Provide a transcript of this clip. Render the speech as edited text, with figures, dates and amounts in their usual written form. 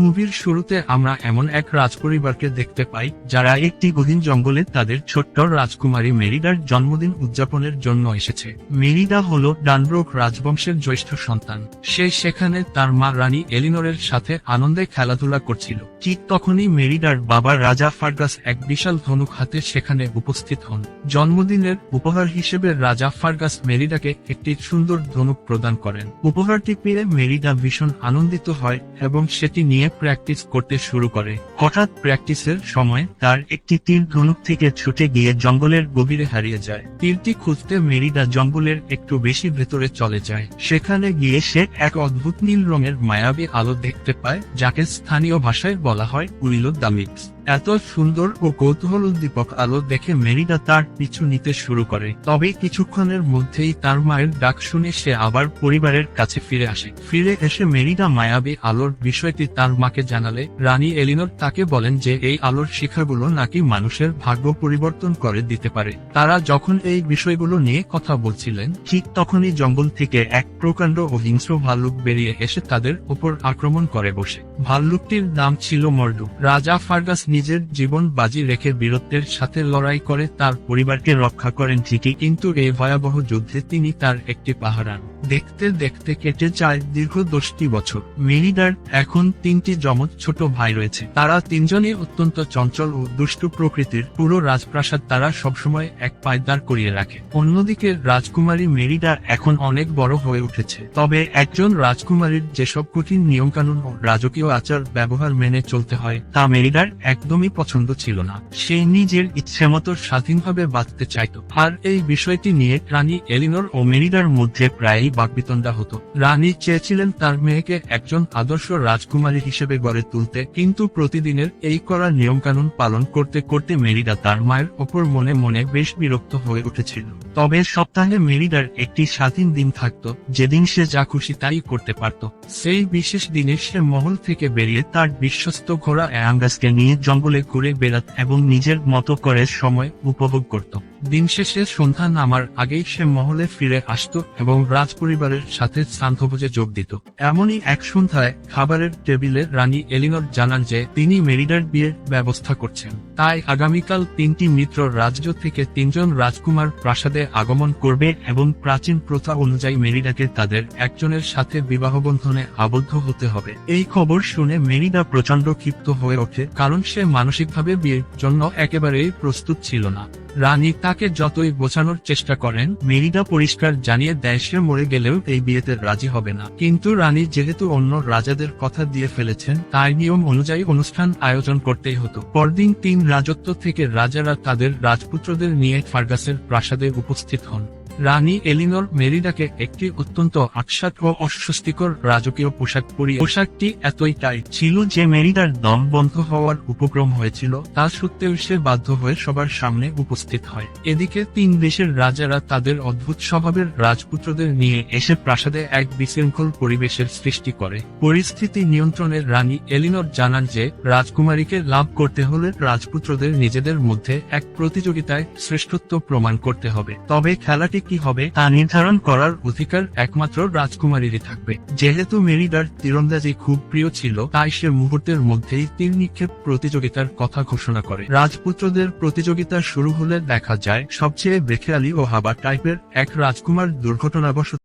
মুভির শুরুতে আমরা এমন এক রাজপরিবারকে দেখতে পাই যারা একটি গহীন জঙ্গলে তাদের ছোট্ট রাজকুমারী মেরিডার জন্মদিন উদযাপনের জন্য এসেছে। মেরিডা হলো ডানব্রোক রাজবংশের জ্যৈষ্ঠ সন্তান। সে সেখানে তার মা রানী এলিনরের সাথে আনন্দে খেলাধুলা করছিল। ঠিক তখনই মেরিডার বাবা রাজা ফার্গাস এক বিশাল ধনুক হাতে সেখানে উপস্থিত হন। জন্মদিনের উপহার হিসেবে রাজা ফার্গাস মেরিডাকে একটি সুন্দর ধনুক প্রদান করেন। উপহারটি পেয়ে মেরিডা ভীষণ আনন্দিত হয় এবং সেটি নিয়ে প্র্যাকটিস করতে শুরু করে। হঠাৎ প্র্যাকটিসের সময় তার একটি তীর ধনুক থেকে ছুটে গিয়ে জঙ্গলের গভীরে হারিয়ে যায়। তীরটি খুঁজতে মেরিডা জঙ্গলের একটু বেশি ভেতরে চলে যায়। সেখানে গিয়ে সে এক অদ্ভুত নীল রঙের মায়াবী আলো দেখতে পায়, যাকে স্থানীয় ভাষায় বলা হয় উইলো দ্য মিক্স। এত সুন্দর ও কৌতূহলোদ্দীপক আলো দেখে মেরিডা তার পিছু নিতে শুরু করে। তবে কিছুক্ষণের মধ্যেই তার মায়ের ডাক শুনে সে আবার পরিবারের কাছে ফিরে আসে। ফিরে এসে মেরিডা মায়াবী আলোর বিষয়টি তার মাকে জানালে রানী এলিনর তাকে বলেন যে এই আলোর শিখাগুলো নাকি মানুষের ভাগ্য পরিবর্তন করে দিতে পারে। তারা যখন এই বিষয়গুলো নিয়ে কথা বলছিলেন, ঠিক তখনই জঙ্গল থেকে এক প্রকাণ্ড ও হিংস্র ভাল্লুক বেরিয়ে এসে তাদের উপর আক্রমণ করে বসে। ভাল্লুকটির নাম ছিল মর্ডু। রাজা ফার্গাস নিজের জীবন বাজি রেখে বীরত্বের সাথে লড়াই করে তার পরিবারকে রক্ষা করেন ঠিকই, কিন্তু এই ভয়াবহ যুদ্ধে তিনি তার একটি পাহারান। দেখতে দেখতে কেটে যায় দীর্ঘ 10টি বছর। মেরিডার এখন 3টি যমজ ছোট ভাই রয়েছে। তারা তিনজনই অত্যন্ত চঞ্চল ও দুষ্টু প্রকৃতির। পুরো রাজপ্রাসাদ তারা সবসময় এক পায়ে দাঁড় করিয়ে রাখে। অন্যদিকে রাজকুমারী মেরিডা এখন অনেক বড় হয়ে উঠেছে। তবে একজন রাজকুমারীর যেসব কঠিন নিয়মকানুন ও রাজকীয় আচার ব্যবহার মেনে চলতে হয় তা মেরিডার একদমই পছন্দ ছিল না। সে নিজের ইচ্ছেমতো স্বাধীনভাবে বাঁচতে চাইত। আর এই বিষয়টি নিয়ে রানী এলিনর ও মেরিডার মধ্যে প্রায়ই বাকবিতণ্ডা হতো। রানী চেয়েছিলেন তার মেয়েকে একজন আদর্শ রাজকুমারী হিসেবে গড়ে তুলতে, কিন্তু প্রতিদিনের এই করা নিয়মকানুন পালন করতে করতে মেরিডা তার মায়ের ওপর মনে মনে বেশ বিরক্ত হয়ে উঠেছিল। তবে সপ্তাহে মেরিডার একটি স্বাধীন দিন থাকত, যেদিন সে যা খুশি তাই করতে পারত। সেই বিশেষ দিনে সে মহল থেকে বেরিয়ে তার বিশ্বস্ত ঘোড়া অ্যাঙ্গাসকে নিয়ে জঙ্গলে ঘুরে বেড়াত এবং নিজের মতো করে সময় উপভোগ করত। দিন শেষে সন্ধ্যা নামার আগেই সে মহলে ফিরে আসত এবং রাজপরিবারের সাথে সান্ধ্যভোজে যোগ দিত। এমনই এক সন্ধ্যায় খাবারের টেবিলে রানী এলিনর জানান যে তিনি মেরিডার বিয়ের ব্যবস্থা করছেন। তাই আগামীকাল 3টি মিত্র রাজ্য থেকে 3 জন রাজকুমার প্রাসাদে আগমন করবে এবং প্রাচীন প্রথা অনুযায়ী মেরিডাকে তাদের একজনের সাথে বিবাহবন্ধনে আবদ্ধ হতে হবে। এই খবর শুনে মেরিডা প্রচন্ড ক্ষিপ্ত হয়ে ওঠে, কারণ সে মানসিকভাবে বিয়ের জন্য একেবারেই প্রস্তুত ছিল না। রানী তাকে যতই বোঝানোর চেষ্টা করেন, মেরিডা পরিষ্কার জানিয়ে দেয় সে মরে গেলেও এই বিয়েতে রাজি হবে না। কিন্তু রানী যেহেতু অন্য রাজাদের কথা দিয়ে ফেলেছেন, তাই নিয়ম অনুযায়ী অনুষ্ঠান আয়োজন করতেই হতো। পরদিন 3 রাজত্ব থেকে রাজারা তাদের রাজপুত্রদের নিয়ে ফার্গাসের প্রাসাদে উপস্থিত হন। রানী এলিনর মেরিডাকে একটি অত্যন্ত আকস্মাত ও অস্বস্তিকর রাজকীয় পোশাক পরিয়ে, পোশাকটি এতই টাইট ছিল যে মেরিডার দম বন্ধ হওয়ার উপক্রম হয়েছিল। তা সত্ত্বেও সে বাধ্য হয়ে সবার সামনে উপস্থিত হয়। এদিকে 3 দেশের রাজারা তাদের অদ্ভুত স্বভাবের রাজপুত্রদের নিয়ে এসে প্রাসাদে এক বিশৃঙ্খল পরিবেশের সৃষ্টি করে। পরিস্থিতি নিয়ন্ত্রণে রানী এলিনর জানান যে রাজকুমারীকে লাভ করতে হলে রাজপুত্রদের নিজেদের মধ্যে এক প্রতিযোগিতায় শ্রেষ্ঠত্ব প্রমাণ করতে হবে। তবে খেলাটি কি হবে তা নির্ধারণ করার অধিকার একমাত্র রাজকুমারীরই থাকবে। যেহেতু মেরিডার তীরন্দাজি খুব প্রিয় ছিল, তাই সে মুহূর্তের মধ্যেই তীর নিক্ষেপ প্রতিযোগিতার কথা ঘোষণা করে। রাজপুত্রদের প্রতিযোগিতা শুরু হলে দেখা যায় সবচেয়ে বেখেয়ালি ও হাবা টাইপের এক রাজকুমার দুর্ঘটনাবশত